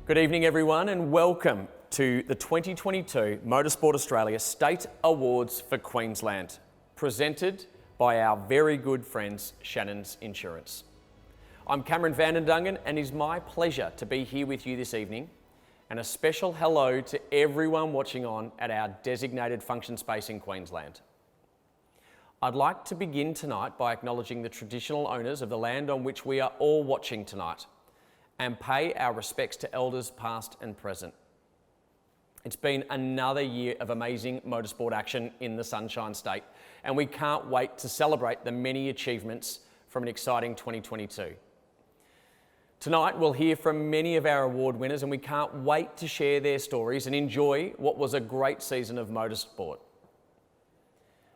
Good evening everyone and welcome to the 2022 Motorsport Australia State Awards for Queensland, presented by our very good friends Shannons Insurance. I'm Cameron van den Dungen and it's my pleasure to be here with you this evening, and a special hello to everyone watching on at our designated function space in Queensland. I'd like to begin tonight by acknowledging the traditional owners of the land on which we are all watching tonight, and pay our respects to elders past and present. It's been another year of amazing motorsport action in the Sunshine State, and we can't wait to celebrate the many achievements from an exciting 2022. Tonight we'll hear from many of our award winners, and we can't wait to share their stories and enjoy what was a great season of motorsport.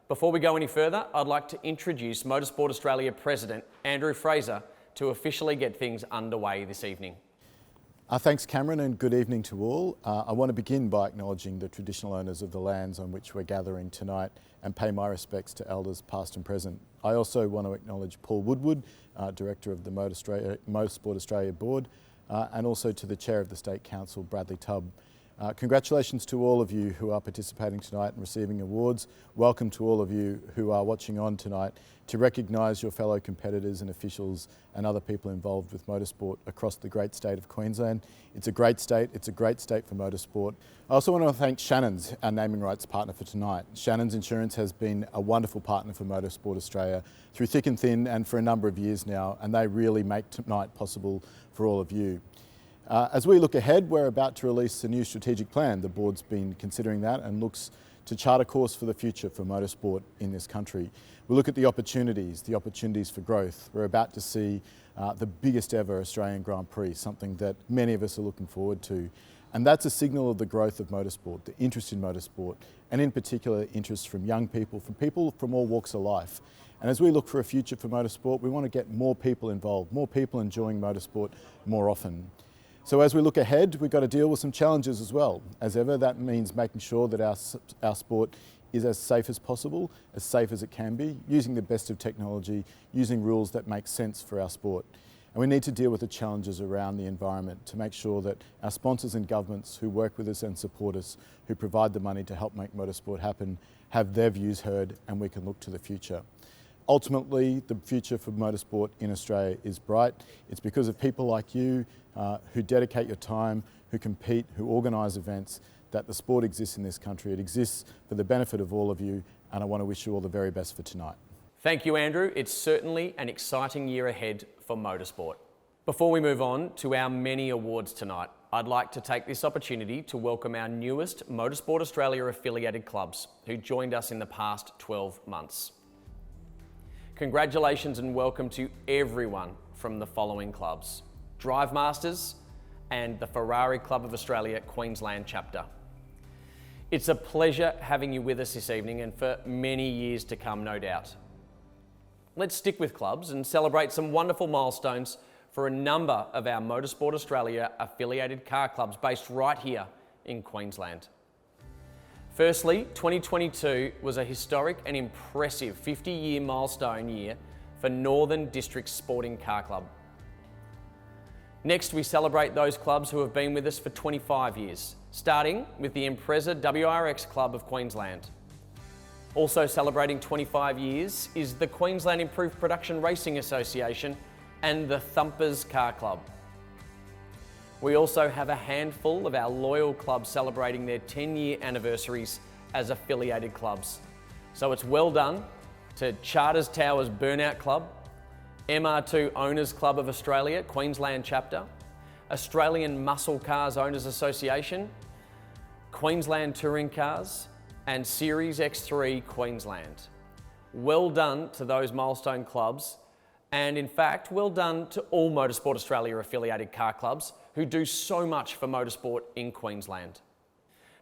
Before we go any further, I'd like to introduce Motorsport Australia President Andrew Fraser to officially get things underway this evening. Thanks Cameron, and good evening to all. I want to begin by acknowledging the traditional owners of the lands on which we're gathering tonight and pay my respects to elders past and present. I also want to acknowledge Paul Woodward, Director of the Motorsport Australia Board, and also to the Chair of the State Council, Bradley Tubb. Congratulations to all of you who are participating tonight and receiving awards. Welcome to all of you who are watching on tonight to recognise your fellow competitors and officials and other people involved with motorsport across the great state of Queensland. It's a great state for motorsport. I also want to thank Shannons, our naming rights partner for tonight. Shannons Insurance has been a wonderful partner for Motorsport Australia through thick and thin and for a number of years now, and they really make tonight possible for all of you. As we look ahead, we're about to release a new strategic plan. The board's been considering that and looks to chart a course for the future for motorsport in this country. We look at the opportunities for growth. We're about to see the biggest ever Australian Grand Prix, something that many of us are looking forward to. And that's a signal of the growth of motorsport, the interest in motorsport, and in particular interest from young people, from people from all walks of life. And as we look for a future for motorsport, we want to get more people involved, more people enjoying motorsport more often. So as we look ahead, we've got to deal with some challenges as well. As ever, that means making sure that our sport is as safe as possible, as safe as it can be, using the best of technology, using rules that make sense for our sport. And we need to deal with the challenges around the environment to make sure that our sponsors and governments who work with us and support us, who provide the money to help make motorsport happen, have their views heard, and we can look to the future. Ultimately, the future for motorsport in Australia is bright. It's because of people like you who dedicate your time, who compete, who organise events, that the sport exists in this country. It exists for the benefit of all of you, and I want to wish you all the very best for tonight. Thank you, Andrew. It's certainly an exciting year ahead for motorsport. Before we move on to our many awards tonight, I'd like to take this opportunity to welcome our newest Motorsport Australia affiliated clubs who joined us in the past 12 months. Congratulations and welcome to everyone from the following clubs: Drive Masters and the Ferrari Club of Australia Queensland chapter. It's a pleasure having you with us this evening and for many years to come, no doubt. Let's stick with clubs and celebrate some wonderful milestones for a number of our Motorsport Australia affiliated car clubs based right here in Queensland. Firstly, 2022 was a historic and impressive 50-year milestone year for Northern District Sporting Car Club. Next, we celebrate those clubs who have been with us for 25 years, starting with the Impreza WRX Club of Queensland. Also celebrating 25 years is the Queensland Improved Production Racing Association and the Thumpers Car Club. We also have a handful of our loyal clubs celebrating their 10-year anniversaries as affiliated clubs. So it's well done to Charters Towers Burnout Club, MR2 Owners Club of Australia, Queensland chapter, Australian Muscle Cars Owners Association, Queensland Touring Cars, and Series X3 Queensland. Well done to those milestone clubs, and in fact, well done to all Motorsport Australia affiliated car clubs who do so much for motorsport in Queensland.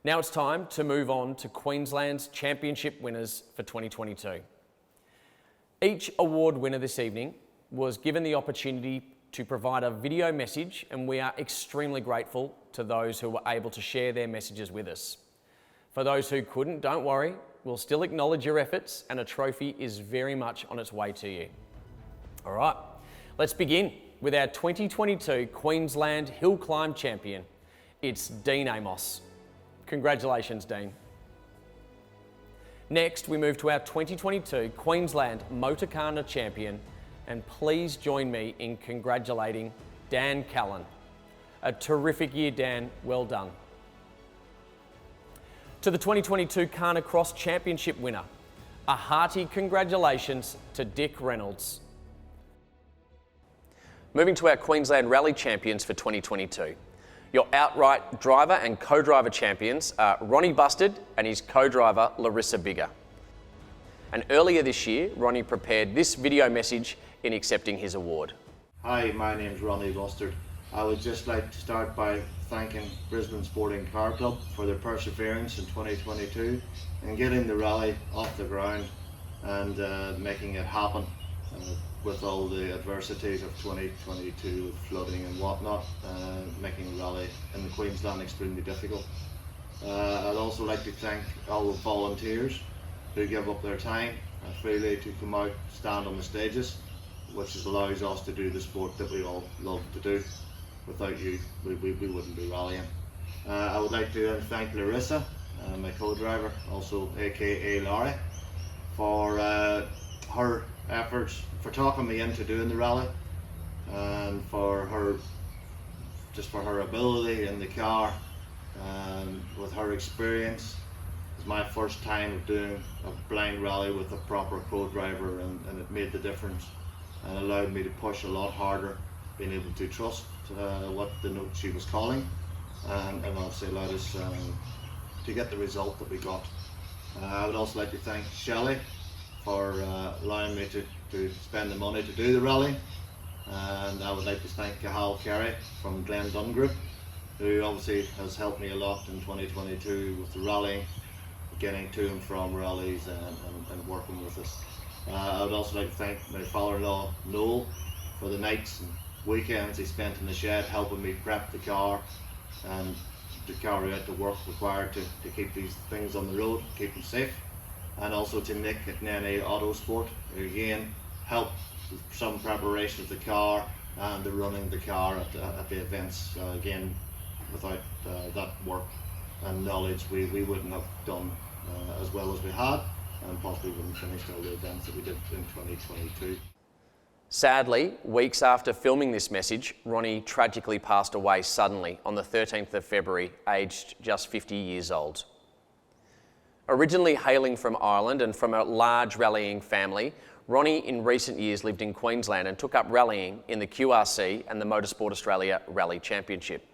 Now it's time to move on to Queensland's championship winners for 2022. Each award winner this evening was given the opportunity to provide a video message, and we are extremely grateful to those who were able to share their messages with us. For those who couldn't, don't worry, we'll still acknowledge your efforts and a trophy is very much on its way to you. All right, let's begin with our 2022 Queensland Hill Climb champion, It's Dean Amos. Congratulations, Dean. Next, we move to our 2022 Queensland Motor Car Champion, and please join me in congratulating Dan Callan. A terrific year, Dan. Well done. To the 2022 Karna Cross Championship winner, a hearty congratulations to Dick Reynolds. Moving to our Queensland Rally Champions for 2022. Your outright driver and co-driver champions are Ronnie Busted and his co-driver Larissa Bigger. And earlier this year, Ronnie prepared this video message in accepting his award. Hi, my name's Ronnie Busted. I would just like to start by thanking Brisbane Sporting Car Club for their perseverance in 2022 and getting the rally off the ground and making it happen with all the adversities of 2022 with flooding and whatnot, making a rally in the Queensland extremely difficult. I'd also like to thank all the volunteers who give up their time freely to come out, stand on the stages, which allows us to do the sport that we all love to do. Without you, we wouldn't be rallying. I would like to thank Larissa, my co-driver, also aka Laurie, for her efforts, for talking me into doing the rally, and for her ability in the car, and with her experience. It's my first time of doing a blind rally with a proper co-driver, and it made the difference and allowed me to push a lot harder, being able to trust what the note she was calling, and obviously allowed us to get the result that we got. I would also like to thank Shelley for allowing me to spend the money to do the rally, and I would like to thank Cahal Carey from Glen Dungen Group, who obviously has helped me a lot in 2022 with the rallying, getting to and from rallies and working with us. I would also like to thank my father-in-law Noel for the nights and weekends he spent in the shed helping me prep the car and to carry out the work required to keep these things on the road, keep them safe. And also to Nick at Nene Autosport, who again helped with some preparation of the car and the running the car at the events. Again, without that work and knowledge, we wouldn't have done as well as we had, and possibly wouldn't finish all the events that we did in 2022. Sadly, weeks after filming this message, Ronnie tragically passed away suddenly on the 13th of February, aged just 50 years old. Originally hailing from Ireland and from a large rallying family, Ronnie in recent years lived in Queensland and took up rallying in the QRC and the Motorsport Australia Rally Championship.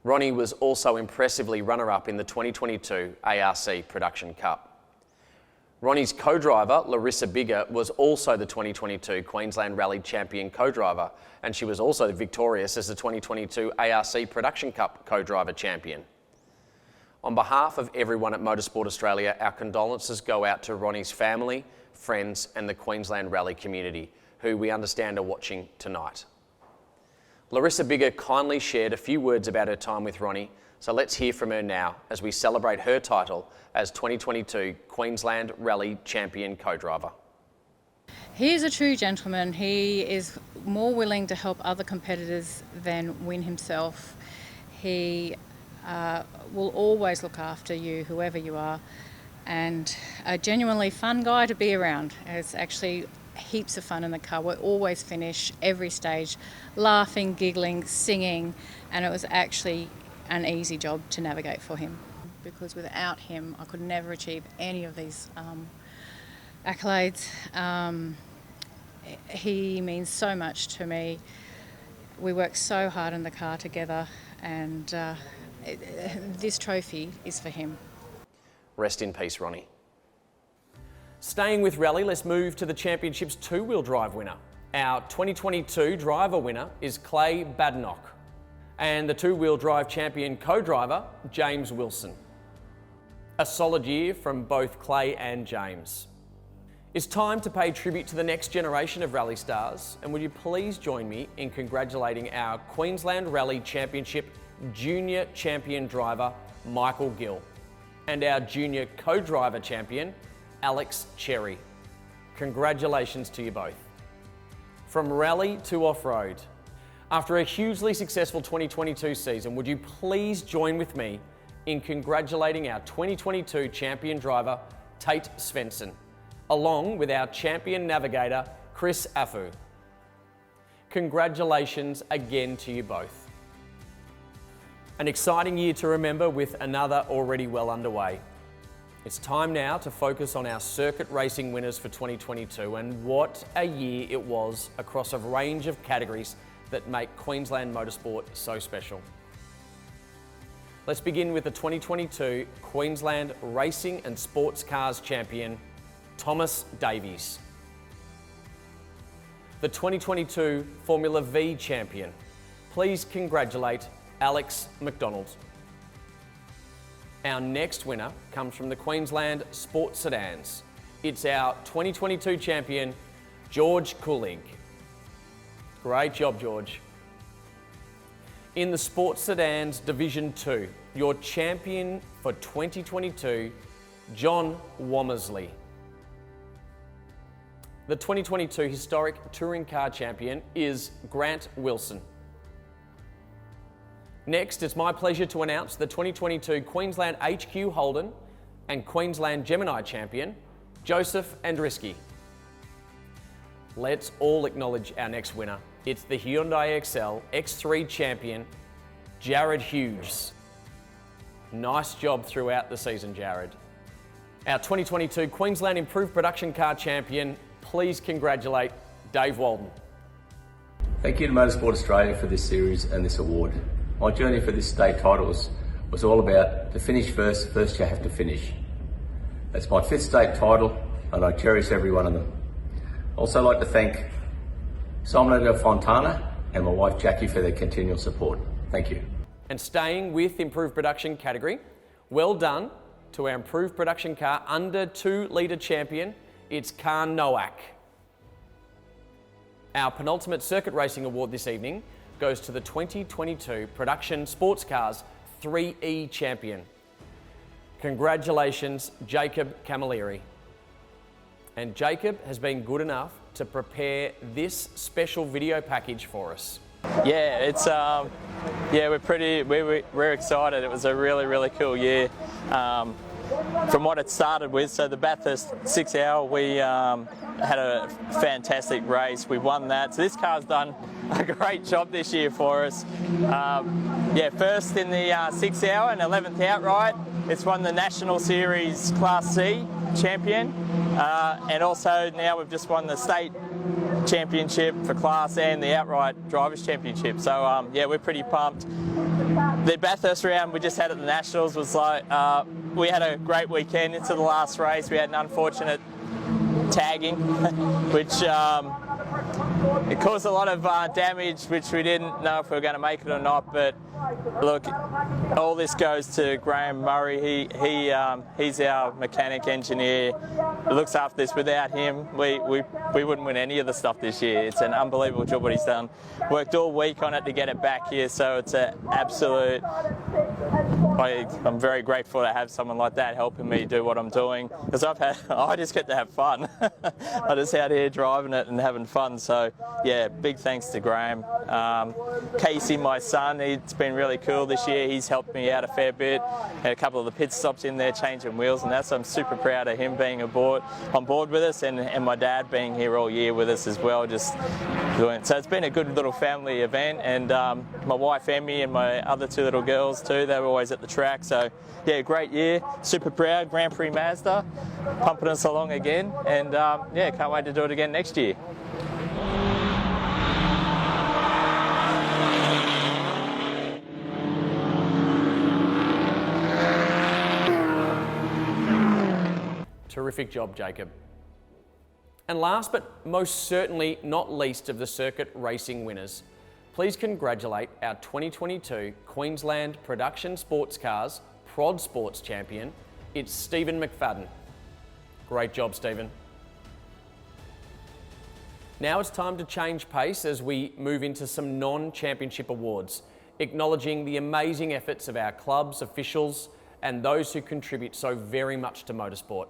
Ronnie was also impressively runner-up in the 2022 ARC Production Cup. Ronnie's co-driver, Larissa Bigger, was also the 2022 Queensland Rally Champion co-driver, and she was also victorious as the 2022 ARC Production Cup co-driver champion. On behalf of everyone at Motorsport Australia, our condolences go out to Ronnie's family, friends and the Queensland rally community, who we understand are watching tonight. Larissa Bigger kindly shared a few words about her time with Ronnie, so let's hear from her now as we celebrate her title as 2022 Queensland Rally Champion co-driver. He is a true gentleman. He is more willing to help other competitors than win himself. He will always look after you, whoever you are, and a genuinely fun guy to be around. It's actually heaps of fun in the car. We always finish every stage laughing, giggling, singing, and it was actually an easy job to navigate for him, because without him I could never achieve any of these accolades. He means so much to me. We work so hard in the car together, and this trophy is for him. Rest in peace, Ronnie. Staying with rally, let's move to the championship's two-wheel drive winner. Our 2022 driver winner is Clay Badenoch, and the two-wheel drive champion co-driver, James Wilson. A solid year from both Clay and James. It's time to pay tribute to the next generation of rally stars, and would you please join me in congratulating our Queensland Rally Championship junior champion driver, Michael Gill, and our junior co-driver champion, Alex Cherry. Congratulations to you both. From rally to off-road, After a hugely successful 2022 season, would you please join with me in congratulating our 2022 champion driver, Tate Svensson, along with our champion navigator, Chris Afu. Congratulations again to you both. An exciting year to remember with another already well underway. It's time now to focus on our circuit racing winners for 2022, and what a year it was across a range of categories that make Queensland motorsport so special. Let's begin with the 2022 Queensland Racing and Sports Cars champion, Thomas Davies. The 2022 Formula V champion. Please congratulate Alex McDonald. Our next winner comes from the Queensland Sports Sedans. It's our 2022 champion, George Kulig. Great job, George. In the Sports Sedans Division 2, your champion for 2022, John Womersley. The 2022 Historic Touring Car Champion is Grant Wilson. Next, it's my pleasure to announce the 2022 Queensland HQ Holden and Queensland Gemini Champion, Joseph Andriski. Let's all acknowledge our next winner. It's the Hyundai Excel X3 Champion, Jared Hughes. Nice job throughout the season, Jared. Our 2022 Queensland Improved Production Car Champion, please congratulate Dave Walden. Thank you to Motorsport Australia for this series and this award. My journey for this state title was all about to finish first you have to finish. That's my 5th state title and I cherish every one of them. Also like to thank Simon Fontana and my wife Jackie for their continual support. Thank you. And staying with Improved Production category, well done to our Improved Production Car under 2 litre champion, it's Khan Nowak. Our penultimate circuit racing award this evening goes to the 2022 Production Sports Cars 3E champion. Congratulations, Jacob Camilleri. And Jacob has been good enough to prepare this special video package for us. Yeah, it's we're excited. It was a really cool year. From what it started with, so the Bathurst 6 hour, we had a fantastic race. We won that. So this car's done a great job this year for us. First in the 6 hour and 11th outright. It's won the National Series Class C champion. And also now we've just won the state championship for class and the outright drivers championship. So we're pretty pumped. The Bathurst round we just had at the Nationals was like, we had a great weekend into the last race. We had an unfortunate tagging, which it caused a lot of damage, which we didn't know if we were going to make it or not. But look, all this goes to Graham Murray. He's our mechanic engineer. He looks after this. Without him, we wouldn't win any of the stuff this year. It's an unbelievable job what he's done. Worked all week on it to get it back here, so it's an absolute. I'm very grateful to have someone like that helping me do what I'm doing, because I just get to have fun. I'm just out here driving it and having fun. So yeah, big thanks to Graham. Casey, my son, it's been really cool this year. He's helped me out a fair bit. Had a couple of the pit stops in there, changing wheels and that. So I'm super proud of him being on board with us, and my dad being here all year with us as well. Just doing. So it's been a good little family event, and my wife Emmy and my other 2 little girls too. They were always at the track. So yeah, great year. Super proud. Grand Prix Mazda, pumping us along again, and can't wait to do it again next year. Terrific job, Jacob. And last but most certainly not least of the circuit racing winners, please congratulate our 2022 Queensland Production Sports Cars Prod Sports Champion. It's Stephen McFadden. Great job, Stephen. Now it's time to change pace as we move into some non-championship awards, acknowledging the amazing efforts of our clubs, officials, and those who contribute so very much to motorsport.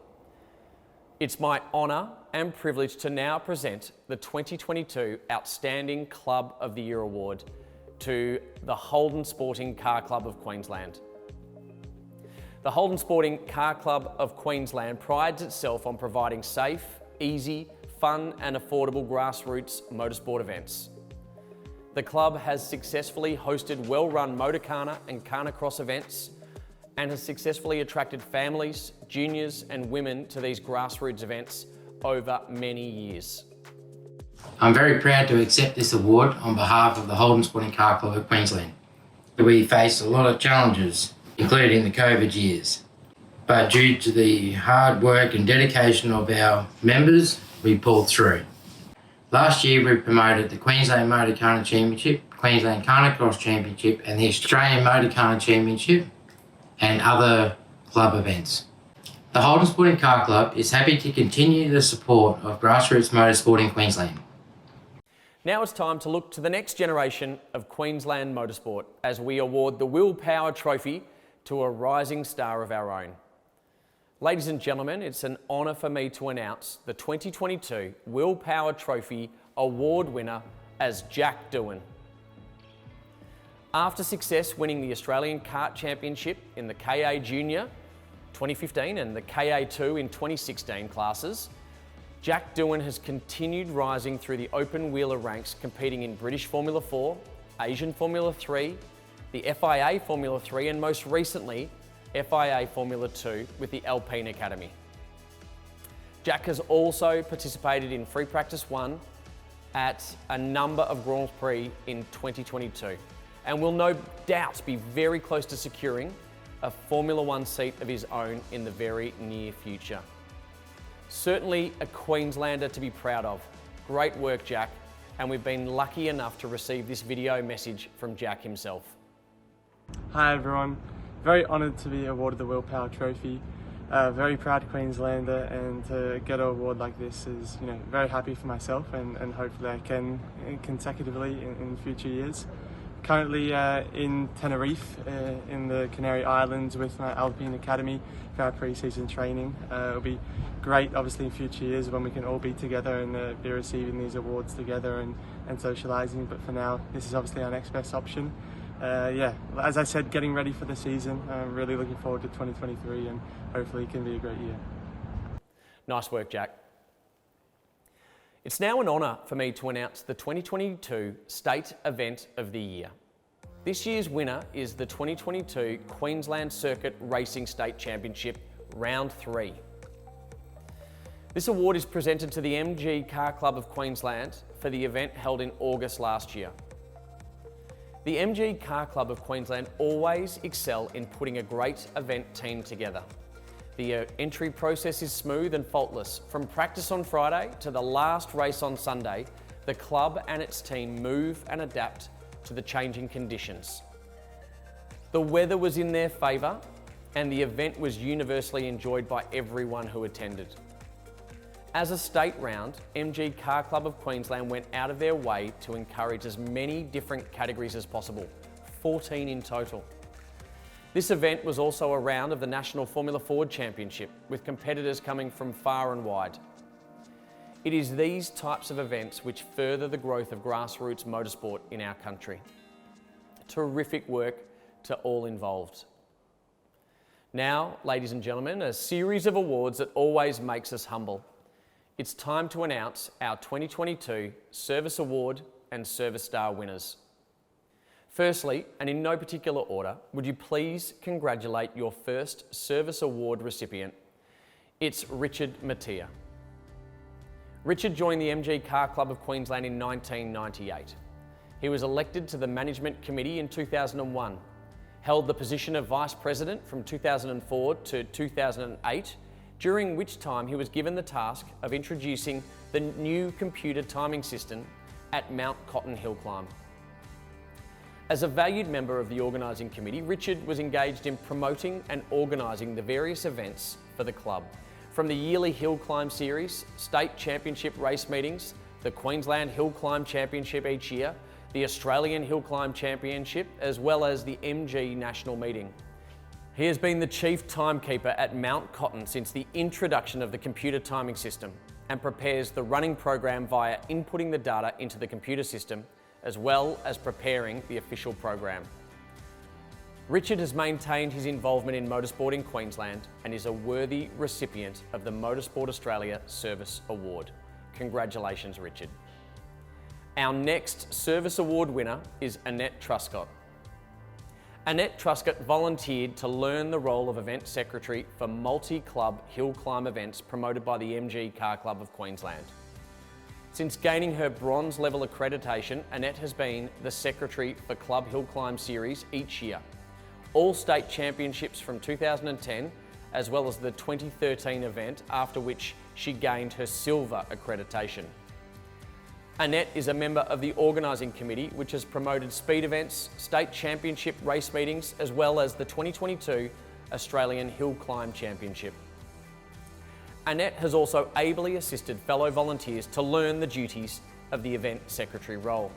It's my honour and privileged to now present the 2022 Outstanding Club of the Year Award to the Holden Sporting Car Club of Queensland. The Holden Sporting Car Club of Queensland prides itself on providing safe, easy, fun and affordable grassroots motorsport events. The club has successfully hosted well-run motorcarna and carnacross events and has successfully attracted families, juniors and women to these grassroots events over many years. I'm very proud to accept this award on behalf of the Holden Sporting Car Club of Queensland. We faced a lot of challenges, including the COVID years, but due to the hard work and dedication of our members, we pulled through. Last year we promoted the Queensland Motorcarna Championship, Queensland Carnacross Championship and the Australian Motorcarna Championship and other club events. The Holden Sporting Car Club is happy to continue the support of grassroots motorsport in Queensland. Now it's time to look to the next generation of Queensland motorsport as we award the Will Power Trophy to a rising star of our own. Ladies and gentlemen, it's an honour for me to announce the 2022 Will Power Trophy award winner as Jack Dungen. After success winning the Australian Kart Championship in the KA Junior 2015 and the KA2 in 2016 classes, Jack Dungen has continued rising through the open wheeler ranks, competing in British Formula 4, Asian Formula 3, the FIA Formula 3 and most recently FIA Formula 2 with the Alpine Academy. Jack has also participated in Free Practice 1 at a number of Grand Prix in 2022 and will no doubt be very close to securing a Formula 1 seat of his own in the very near future. Certainly a Queenslander to be proud of. Great work, Jack, and we've been lucky enough to receive this video message from Jack himself. Hi everyone, very honoured to be awarded the Will Power Trophy. Very proud Queenslander, and to get an award like this is, very happy for myself and hopefully I can consecutively in future years. Currently in Tenerife in the Canary Islands with my Alpine Academy for our pre-season training. It'll be great obviously in future years when we can all be together and be receiving these awards together and socialising, but for now this is obviously our next best option. As I said, getting ready for the season. I'm really looking forward to 2023 and hopefully it can be a great year. Nice work, Jack. It's now an honour for me to announce the 2022 State Event of the Year. This year's winner is the 2022 Queensland Circuit Racing State Championship Round 3. This award is presented to the MG Car Club of Queensland for the event held in August last year. The MG Car Club of Queensland always excel in putting a great event team together. The entry process is smooth and faultless. From practice on Friday to the last race on Sunday, the club and its team move and adapt to the changing conditions. The weather was in their favour and the event was universally enjoyed by everyone who attended. As a state round, MG Car Club of Queensland went out of their way to encourage as many different categories as possible, 14 in total. This event was also a round of the National Formula Ford Championship, with competitors coming from far and wide. It is these types of events which further the growth of grassroots motorsport in our country. Terrific work to all involved. Now, ladies and gentlemen, a series of awards that always makes us humble. It's time to announce our 2022 Service Award and Service Star winners. Firstly, and in no particular order, would you please congratulate your first Service Award recipient? It's Richard Mattia. Richard joined the MG Car Club of Queensland in 1998. He was elected to the Management Committee in 2001, held the position of Vice President from 2004 to 2008, during which time he was given the task of introducing the new computer timing system at Mount Cotton Hill Climb. As a valued member of the organising committee, Richard was engaged in promoting and organising the various events for the club, from the yearly Hill Climb Series, State Championship race meetings, the Queensland Hill Climb Championship each year, the Australian Hill Climb Championship, as well as the MG National Meeting. He has been the chief timekeeper at Mount Cotton since the introduction of the computer timing system, and prepares the running program via inputting the data into the computer system, as well as preparing the official program. Richard has maintained his involvement in motorsport in Queensland and is a worthy recipient of the Motorsport Australia Service Award. Congratulations, Richard. Our next Service Award winner is Annette Truscott. Annette Truscott volunteered to learn the role of event secretary for multi-club hill climb events promoted by the MG Car Club of Queensland. Since gaining her bronze level accreditation, Annette has been the secretary for Club Hill Climb Series each year. All state championships from 2010, as well as the 2013 event, after which she gained her silver accreditation. Annette is a member of the organising committee, which has promoted speed events, state championship race meetings, as well as the 2022 Australian Hill Climb Championship. Annette has also ably assisted fellow volunteers to learn the duties of the event secretary role.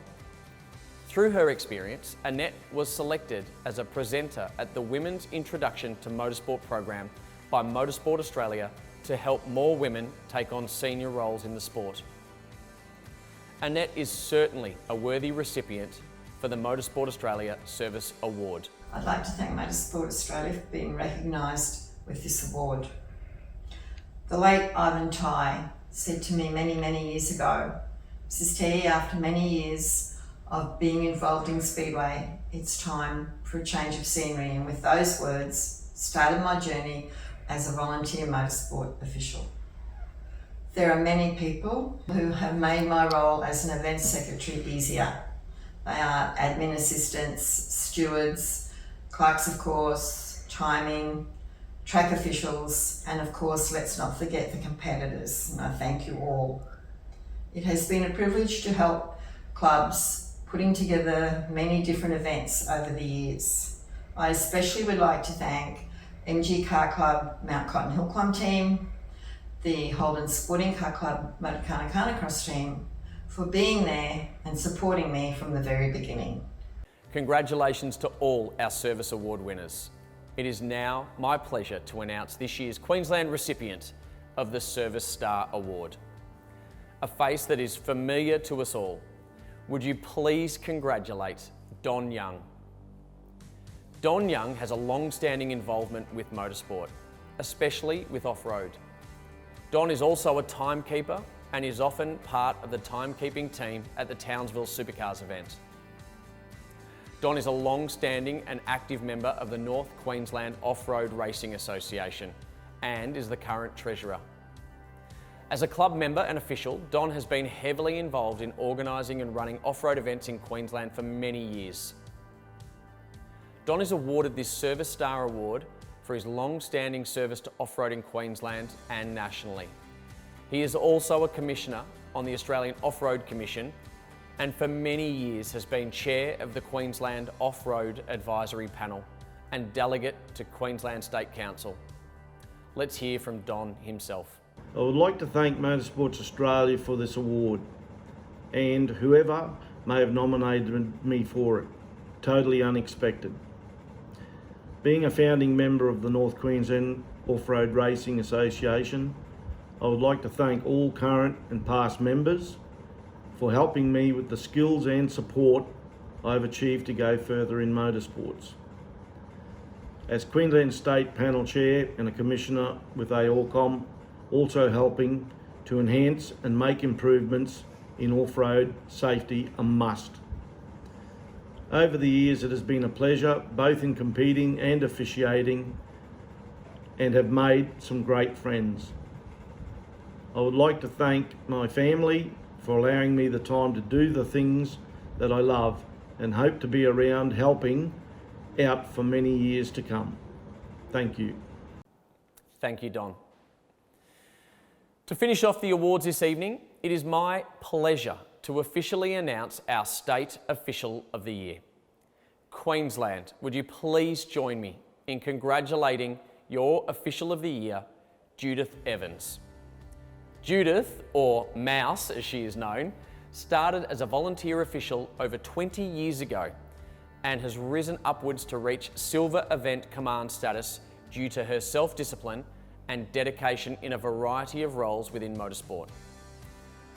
Through her experience, Annette was selected as a presenter at the Women's Introduction to Motorsport program by Motorsport Australia to help more women take on senior roles in the sport. Annette is certainly a worthy recipient for the Motorsport Australia Service Award. I'd like to thank Motorsport Australia for being recognised with this award. The late Ivan Tighe said to me many years ago, "Mrs. T, after many years of being involved in Speedway, it's time for a change of scenery," and with those words started my journey as a volunteer motorsport official. There are many people who have made my role as an event secretary easier. They are admin assistants, stewards, clerks of course, timing, track officials, and of course let's not forget the competitors, and I thank you all. It has been a privilege to help clubs putting together many different events over the years. I especially would like to thank MG Car Club Mount Cotton Hill Climb team, the Holden Sporting Car Club Motorcar Carnicross team for being there and supporting me from the very beginning. Congratulations to all our Service Award winners. It is now my pleasure to announce this year's Queensland recipient of the Service Star Award. A face that is familiar to us all. Would you please congratulate Don Young? Don Young has a long-standing involvement with motorsport, especially with off-road. Don is also a timekeeper and is often part of the timekeeping team at the Townsville Supercars event. Don is a long-standing and active member of the North Queensland Off-Road Racing Association and is the current treasurer. As a club member and official, Don has been heavily involved in organising and running off-road events in Queensland for many years. Don is awarded this Service Star Award for his long-standing service to off-road in Queensland and nationally. He is also a commissioner on the Australian Off-Road Commission and for many years has been chair of the Queensland Off-Road Advisory Panel and delegate to Queensland State Council. Let's hear from Don himself. I would like to thank Motorsport Australia for this award and whoever may have nominated me for it. Totally unexpected. Being a founding member of the North Queensland Off-Road Racing Association, I would like to thank all current and past members for helping me with the skills and support I have achieved to go further in motorsports. As Queensland State Panel Chair and a Commissioner with AORCOM, also helping to enhance and make improvements in off-road safety a must. Over the years it has been a pleasure both in competing and officiating and have made some great friends. I would like to thank my family for allowing me the time to do the things that I love and hope to be around helping out for many years to come. Thank you. Thank you, Don. To finish off the awards this evening, it is my pleasure to officially announce our State Official of the Year. Queensland, would you please join me in congratulating your Official of the Year, Judith Evans. Judith, or Mouse as she is known, started as a volunteer official over 20 years ago and has risen upwards to reach Silver Event Command status due to her self-discipline and dedication in a variety of roles within motorsport.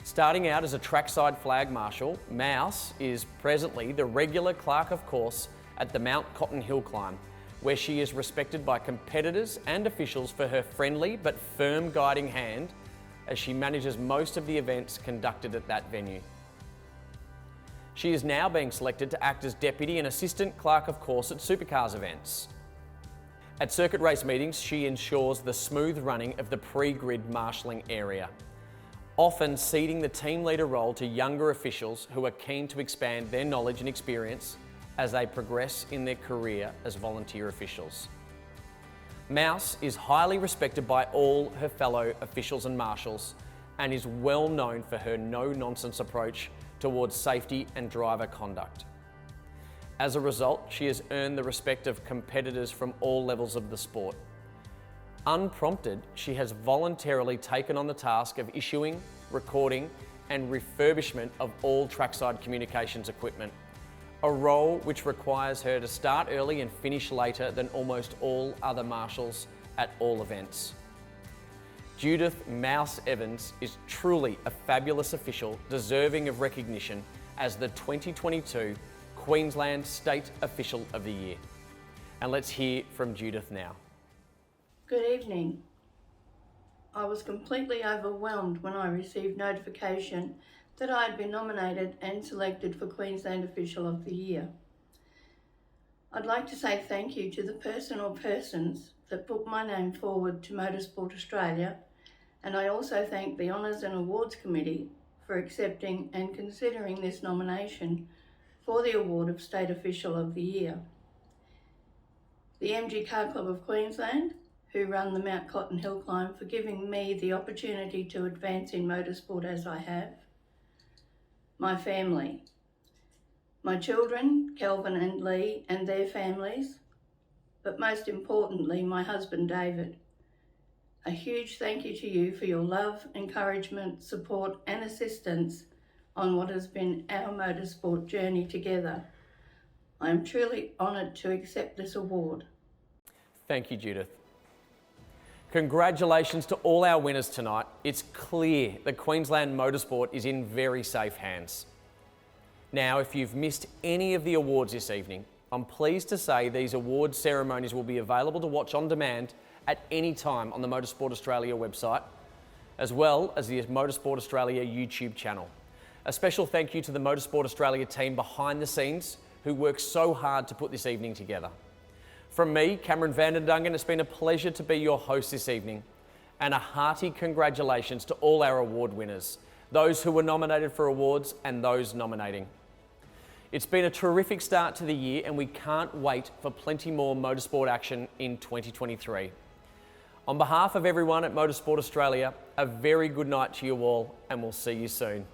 Starting out as a trackside flag marshal, Mouse is presently the regular clerk of course at the Mount Cotton Hill climb, where she is respected by competitors and officials for her friendly but firm guiding hand as she manages most of the events conducted at that venue. She is now being selected to act as Deputy and Assistant Clerk of Course at Supercars events. At circuit race meetings, she ensures the smooth running of the pre-grid marshalling area, often ceding the team leader role to younger officials who are keen to expand their knowledge and experience as they progress in their career as volunteer officials. Mouse is highly respected by all her fellow officials and marshals and is well known for her no-nonsense approach towards safety and driver conduct. As a result, she has earned the respect of competitors from all levels of the sport. Unprompted, she has voluntarily taken on the task of issuing, recording, and refurbishment of all trackside communications equipment, a role which requires her to start early and finish later than almost all other marshals at all events. Judith Mouse Evans is truly a fabulous official deserving of recognition as the 2022 Queensland State Official of the Year. And let's hear from Judith now. Good evening. I was completely overwhelmed when I received notification that I had been nominated and selected for Queensland Official of the Year. I'd like to say thank you to the person or persons that put my name forward to Motorsport Australia, and I also thank the Honours and Awards Committee for accepting and considering this nomination for the award of State Official of the Year. The MG Car Club of Queensland, who run the Mount Cotton Hill climb, for giving me the opportunity to advance in motorsport as I have. My family, my children, Kelvin and Lee, and their families, but most importantly, my husband, David. A huge thank you to you for your love, encouragement, support, and assistance on what has been our motorsport journey together. I am truly honoured to accept this award. Thank you, Judith. Congratulations to all our winners tonight. It's clear that Queensland motorsport is in very safe hands. Now, if you've missed any of the awards this evening, I'm pleased to say these award ceremonies will be available to watch on demand at any time on the Motorsport Australia website, as well as the Motorsport Australia YouTube channel. A special thank you to the Motorsport Australia team behind the scenes who worked so hard to put this evening together. From me, Cameron van der Dungen, it's been a pleasure to be your host this evening, and a hearty congratulations to all our award winners, those who were nominated for awards and those nominating. It's been a terrific start to the year, and we can't wait for plenty more motorsport action in 2023. On behalf of everyone at Motorsport Australia, a very good night to you all, and we'll see you soon.